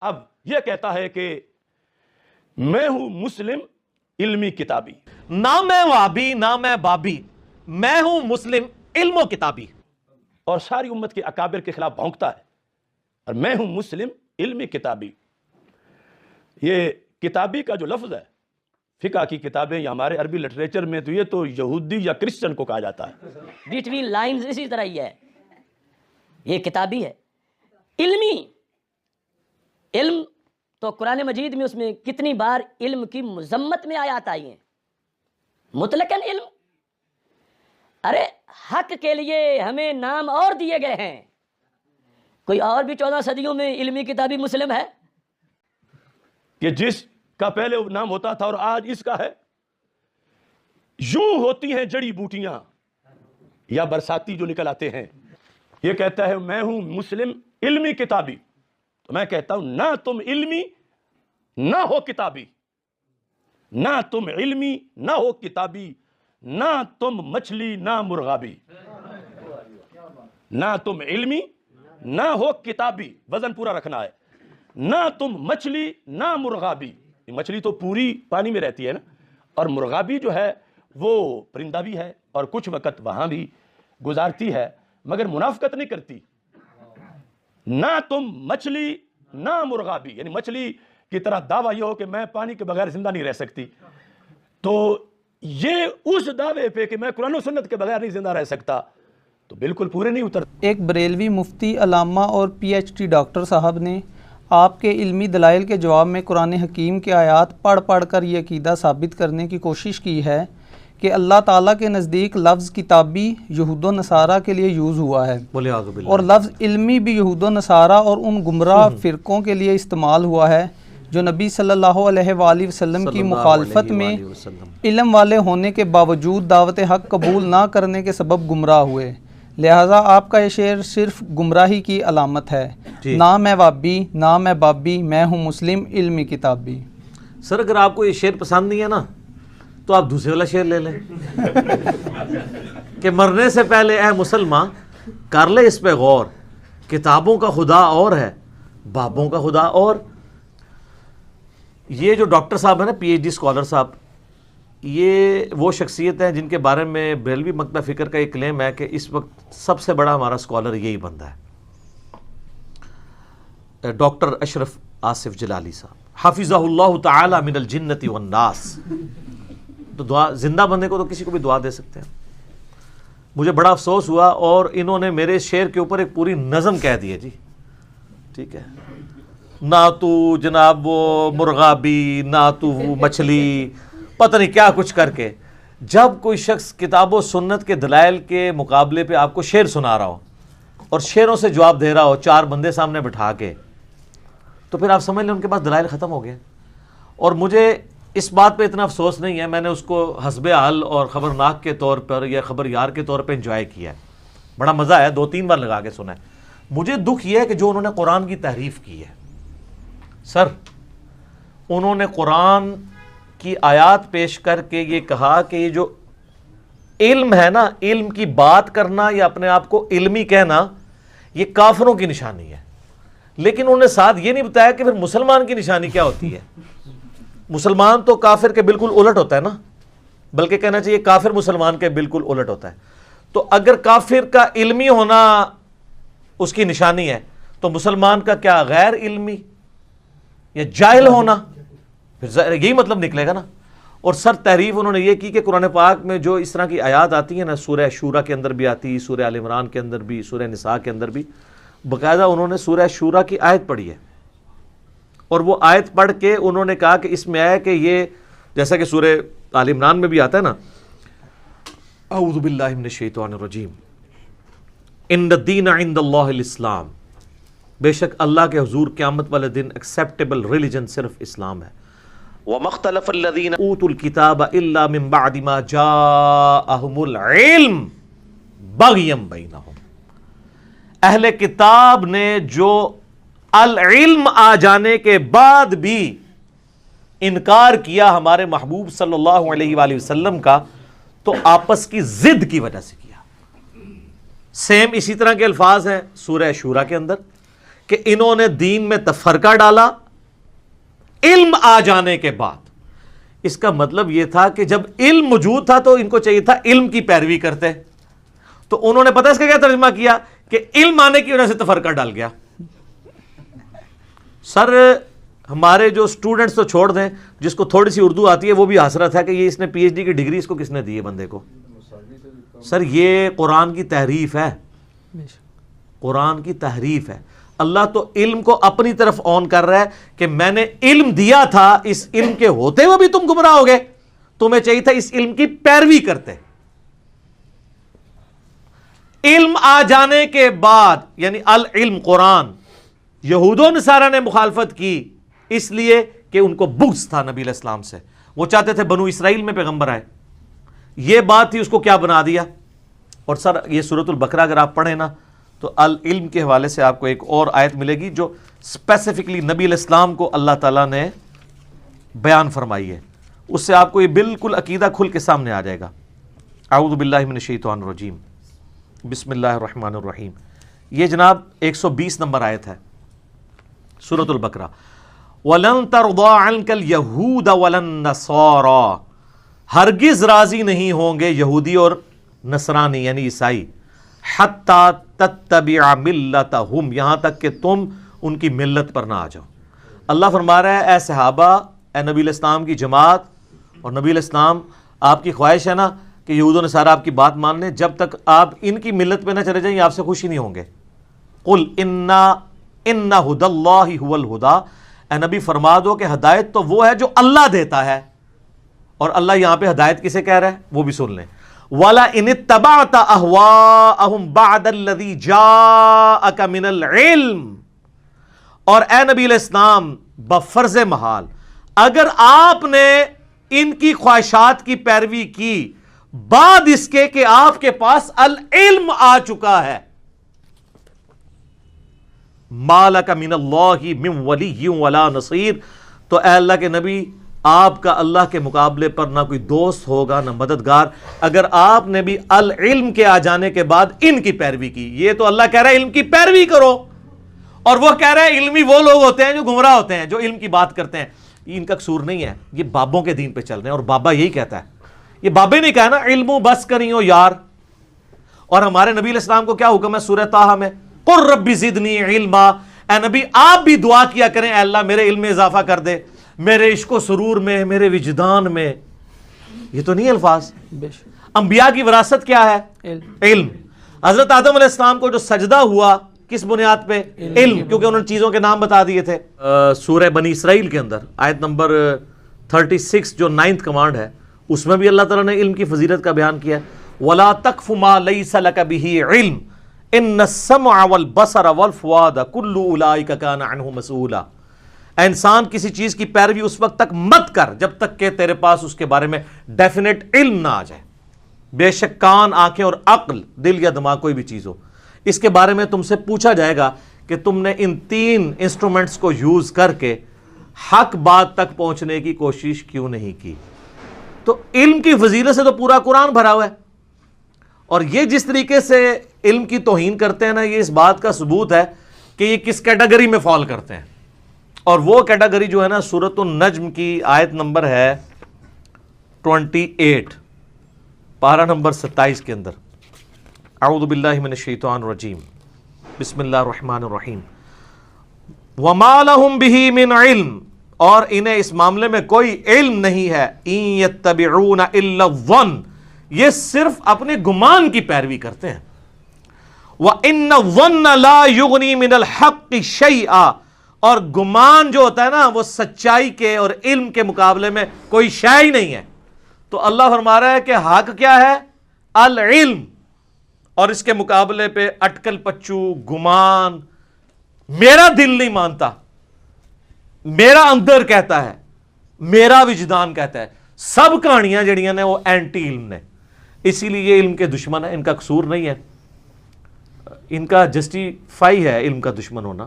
اب یہ کہتا ہے کہ میں ہوں مسلم علمی کتابی. نہ میں وابی نہ میں بابی، میں ہوں مسلم علم و کتابی. اور ساری امت کے اکابر کے خلاف بھونکتا ہے، اور میں ہوں مسلم علمی کتابی. یہ کتابی کا جو لفظ ہے فقہ کی کتابیں یا ہمارے عربی لٹریچر میں تو یہ تو یہودی یا کرسچن کو کہا جاتا ہے. بٹوین لائنز اسی طرح ہی ہے، یہ کتابی ہے. علمی علم تو قرآن مجید میں اس میں کتنی بار علم کی مذمت میں آیات آئی ہیں. مطلقاً علم، ارے حق کے لیے ہمیں نام اور دیے گئے ہیں. کوئی اور بھی 14 صدیوں میں علمی کتابی مسلم ہے؟ کہ جس کا پہلے نام ہوتا تھا اور آج اس کا ہے. یوں ہوتی ہیں جڑی بوٹیاں یا برساتی جو نکل آتے ہیں. یہ کہتا ہے میں ہوں مسلم علمی کتابی، تو میں کہتا ہوں نہ تم علمی نہ ہو کتابی، نہ تم علمی نہ ہو کتابی، نہ تم مچھلی نہ مرغابی. نہ تم علمی نہ ہو کتابی، وزن پورا رکھنا ہے. نہ تم مچھلی نہ مرغابی، مچھلی تو پوری پانی میں رہتی ہے نا، اور مرغابی جو ہے وہ پرندہ بھی ہے اور کچھ وقت وہاں بھی گزارتی ہے مگر منافقت نہیں کرتی. نہ تم مچھلی نہ مرغابی، یعنی مچھلی کی طرح دعویٰ یہ ہو کہ میں پانی کے بغیر زندہ نہیں رہ سکتی، تو یہ اس دعوے پہ کہ میں قرآن و سنت کے بغیر نہیں زندہ رہ سکتا تو بالکل پورے نہیں اترتے. ایک بریلوی مفتی علامہ اور پی ایچ ڈی ڈاکٹر صاحب نے آپ کے علمی دلائل کے جواب میں قرآن حکیم کے آیات پڑھ کر یہ عقیدہ ثابت کرنے کی کوشش کی ہے کہ اللہ تعالیٰ کے نزدیک لفظ کتابی یہود و نصارہ کے لیے یوز ہوا ہے، اور لفظ علمی بھی یہود و نصارہ اور ان گمراہ فرقوں کے لیے استعمال ہوا ہے جو نبی صلی اللہ علیہ وآلہ وسلم کی مخالفت میں علم والے ہونے کے باوجود دعوت حق قبول نہ کرنے کے سبب گمراہ ہوئے. لہٰذا آپ کا یہ شعر صرف گمراہی کی علامت ہے. نہ میں وابی نہ میں بابی، میں ہوں مسلم علمی کتابی. سر اگر آپ کو یہ شعر پسند نہیں ہے نا تو آپ دوسرے والا شعر لے لیں کہ مرنے سے پہلے اے مسلمان کر لے اس پہ غور، کتابوں کا خدا اور ہے بابوں کا خدا اور. یہ جو ڈاکٹر صاحب ہیں نا، پی ایچ ڈی اسکالر صاحب، یہ وہ شخصیت ہیں جن کے بارے میں بریلوی مکتبہ فکر کا یہ کلیم ہے کہ اس وقت سب سے بڑا ہمارا اسکالر یہی بندہ ہے، ڈاکٹر اشرف آصف جلالی صاحب حفظہ اللہ تعالی من الجنت والناس. تو دعا زندہ بندے کو تو کسی کو بھی دعا دے سکتے ہیں. مجھے بڑا افسوس ہوا اور انہوں نے میرے شعر کے اوپر ایک پوری نظم کہہ دی ہے جی. ٹھیک ہے، نہ تو جناب وہ مرغابی نہ تو وہ مچھلی، پتہ نہیں کیا کچھ کر کے. جب کوئی شخص کتاب و سنت کے دلائل کے مقابلے پہ آپ کو شعر سنا رہا ہو اور شعروں سے جواب دے رہا ہو 4 بندے سامنے بٹھا کے، تو پھر آپ سمجھ لیں ان کے پاس دلائل ختم ہو گئے. اور مجھے اس بات پہ اتنا افسوس نہیں ہے، میں نے اس کو حسب حال اور خبرناک کے طور پر یا خبر یار کے طور پہ انجوائے کیا ہے، بڑا مزہ ہے، 2-3 بار لگا کے سنا ہے. مجھے دکھ یہ ہے کہ جو انہوں نے قرآن کی تحریف کی ہے. سر انہوں نے قرآن کی آیات پیش کر کے یہ کہا کہ یہ جو علم ہے نا، علم کی بات کرنا یا اپنے آپ کو علمی کہنا، یہ کافروں کی نشانی ہے. لیکن انہوں نے ساتھ یہ نہیں بتایا کہ پھر مسلمان کی نشانی کیا ہوتی ہے. مسلمان تو کافر کے بالکل الٹ ہوتا ہے نا، بلکہ کہنا چاہیے کافر مسلمان کے بالکل الٹ ہوتا ہے. تو اگر کافر کا علمی ہونا اس کی نشانی ہے تو مسلمان کا کیا غیر علمی یا جاہل ہونا، پھر یہی مطلب نکلے گا نا. اور سر تحریف انہوں نے یہ کی کہ قرآن پاک میں جو اس طرح کی آیات آتی ہیں نا، سورہ شورا کے اندر بھی آتی، سورہ آل عمران کے اندر بھی، سورہ نساء کے اندر بھی، باقاعدہ انہوں نے سورہ شورا کی آیت پڑھی ہے اور وہ آیت پڑھ کے انہوں نے کہا کہ اس میں آیا کہ یہ جیسا کہ سورہ آل عمران میں بھی آتا ہے نا، اعوذ باللہ من الشیطان الرجیم، ان الدین عند اللہ الاسلام، بے شک اللہ کے حضور قیامت والے دن ایکسیپٹیبل ریلیجن صرف اسلام ہے. وَمَا اخْتَلَفَ الَّذِينَ أُوتُوا الْكِتَابَ إِلَّا مِن بَعْدِ مَا جَاءَهُمُ الْعِلْمُ بَغْيًا بَيْنَهُمْ. اہل کتاب نے جو العلم آ جانے کے بعد بھی انکار کیا ہمارے محبوب صلی اللہ علیہ وآلہ وسلم کا، تو آپس کی ضد کی وجہ سے کیا. سیم اسی طرح کے الفاظ ہیں سورہ شورا کے اندر، کہ انہوں نے دین میں تفرقہ ڈالا علم آ جانے کے بعد۔ اس کا مطلب یہ تھا کہ جب علم موجود تھا تو ان کو چاہیے تھا علم کی پیروی کرتے، تو انہوں نے پتہ اس کا کیا ترجمہ کیا کہ علم آنے کی وجہ سے تفرقہ ڈال گیا۔ سر ہمارے جو سٹوڈنٹس تو چھوڑ دیں، جس کو تھوڑی سی اردو آتی ہے وہ بھی حسرت ہے کہ یہ اس نے پی ایچ ڈی کی ڈگری اس کو کس نے دی ہے بندے کو۔ سر یہ قرآن کی تحریف ہے، قرآن کی تحریف ہے۔ اللہ تو علم کو اپنی طرف آن کر رہا ہے کہ میں نے علم دیا تھا، اس علم کے ہوتے ہوئے بھی تم گمراہ ہو گئے، تمہیں چاہیے تھا اس علم کی پیروی کرتے۔ علم آ جانے کے بعد یعنی العلم قرآن، یہود و نصارہ نے مخالفت کی اس لیے کہ ان کو بغض تھا نبی علیہ السلام سے، وہ چاہتے تھے بنو اسرائیل میں پیغمبر آئے، یہ بات تھی، اس کو کیا بنا دیا۔ اور سر یہ سورۃ البقرہ اگر آپ پڑھیں نا تو العلم کے حوالے سے آپ کو ایک اور آیت ملے گی جو اسپیسیفکلی نبی علیہ السلام کو اللہ تعالیٰ نے بیان فرمائی ہے، اس سے آپ کو یہ بالکل عقیدہ کھل کے سامنے آ جائے گا۔ اعوذ باللہ من الشیطان الرجیم، بسم اللہ الرحمن الرحیم۔ یہ جناب 120 نمبر آیت ہے سورۃ البقرہ۔ وَلَن تَرْضَىٰ عَنْكَ الْيَهُودَ وَلَا النَّصَارَىٰ، ہرگز راضی نہیں ہوں گے یہودی اور نصرانی یعنی عیسائی، حَتَّىٰ تَتَّبِعَ مِلَّتَهُمْ، یہاں تک کہ تم ان کی ملت پر نہ آ جاؤ۔ اللہ فرما رہا ہے اے صحابہ، اے نبی علیہ السلام کی جماعت، اور نبی علیہ السلام آپ کی خواہش ہے نا کہ یہود و نصارہ آپ کی بات مان لیں، جب تک آپ ان کی ملت پہ نہ چلے جائیں یہ آپ سے خوش ہی نہیں ہوں گے۔ قُلْ إِنَّ هُدَى اللَّهِ هُوَ الْهُدَىٰ، اے نبی فرما دو کہ ہدایت تو وہ ہے جو اللہ دیتا ہے، اور اللہ یہاں پہ ہدایت کسے کہہ رہا ہے وہ بھی سن لیں۔ وَلَئِنِ اتَّبَعْتَ أَهْوَاءَهُمْ بَعْدَ الَّذِي جَاءَكَ مِنَ الْعِلْمِ، اور اے نبی علیہ السلام بفرض محال اگر آپ نے ان کی خواہشات کی پیروی کی بعد اس کے کہ آپ کے پاس العلم آ چکا ہے، مالک من اللہ من ولی ولا نصیر، تو اے اللہ کے نبی آپ کا اللہ کے مقابلے پر نہ کوئی دوست ہوگا نہ مددگار، اگر آپ نے بھی العلم کے آ جانے کے بعد ان کی پیروی کی۔ یہ تو اللہ کہہ رہا ہے علم کی پیروی کرو، اور وہ کہہ رہا ہے علمی وہ لوگ ہوتے ہیں جو گمراہ ہوتے ہیں، جو علم کی بات کرتے ہیں۔ یہ ان کا قصور نہیں ہے، یہ بابوں کے دین پہ چل رہے ہیں، اور بابا یہی کہتا ہے، یہ بابے نے کہا نا علم بس کریو یار۔ اور ہمارے نبی علیہ السلام کو کیا حکم ہے سورہ طٰہٰ میں، قُلْ رَبِّ زِدْنِی عِلْمًا، اے نبی آپ بھی دعا کیا کریں اے اللہ میرے علم میں اضافہ کر دے، میرے عشق و سرور میں، میرے وجدان میں۔ یہ تو نہیں الفاظ؟ انبیاء کی وراثت کیا ہے؟ علم۔ حضرت آدم علیہ السلام کو جو سجدہ ہوا کس بنیاد پہ؟ علم، کیونکہ انہوں نے چیزوں کے نام بتا دیے تھے۔ سورہ بنی اسرائیل کے اندر آیت نمبر 36 جو 9th کمانڈ ہے، اس میں بھی اللہ تعالیٰ نے علم کی فضیلت کا بیان کیا ہے۔ وَلَا تَقْفُ مَا لَيْسَ لَكَ بِهِ عِلْمٌ إِنَّ السَّمْعَ وَالْبَصَرَ وَالْفُؤَادَ كُلُّ أُولَٰئِكَ كَانَ عَنْهُ مَسْئُولًا، اے انسان کسی چیز کی پیروی اس وقت تک مت کر جب تک کہ تیرے پاس اس کے بارے میں ڈیفینیٹ علم نہ آ جائے۔ بے شک کان، آنکھیں اور عقل، دل یا دماغ کوئی بھی چیز ہو، اس کے بارے میں تم سے پوچھا جائے گا کہ تم نے ان 3 انسٹرومنٹس کو یوز کر کے حق بات تک پہنچنے کی کوشش کیوں نہیں کی۔ تو علم کی فضیلت سے تو پورا قرآن بھرا ہوا ہے، اور یہ جس طریقے سے علم کی توہین کرتے ہیں نا، یہ اس بات کا ثبوت ہے کہ یہ کس کیٹیگری میں فال کرتے ہیں۔ اور وہ کیٹیگری جو ہے نا سورۃ النجم کی آیت نمبر ہے 28 پارہ نمبر 27 کے اندر، اعوذ باللہ من الشیطان الرجیم، بسم اللہ الرحمن الرحیم۔ وَمَا لَهُمْ بِهِ مِنْ عِلْمٍ، اور انہیں اس معاملے میں کوئی علم نہیں ہے، إِن يَتَّبِعُونَ إِلَّا الظَّنَّ، یہ صرف اپنے گمان کی پیروی کرتے ہیں۔ وَإِنَّ الظَّنَّ لَا يُغْنِي مِنَ الْحَقِّ شَيْئًا، اور گمان جو ہوتا ہے نا وہ سچائی کے اور علم کے مقابلے میں کوئی شے ہی نہیں ہے۔ تو اللہ فرما رہا ہے کہ حق کیا ہے؟ العلم، اور اس کے مقابلے پہ اٹکل پچو، گمان، میرا دل نہیں مانتا، میرا اندر کہتا ہے، میرا وجدان کہتا ہے، سب کہانیاں جڑیاں نے وہ اینٹی علم نے۔ اسی لیے یہ علم کے دشمن ہیں، ان کا قصور نہیں ہے، ان کا جسٹیفائی ہے علم کا دشمن ہونا۔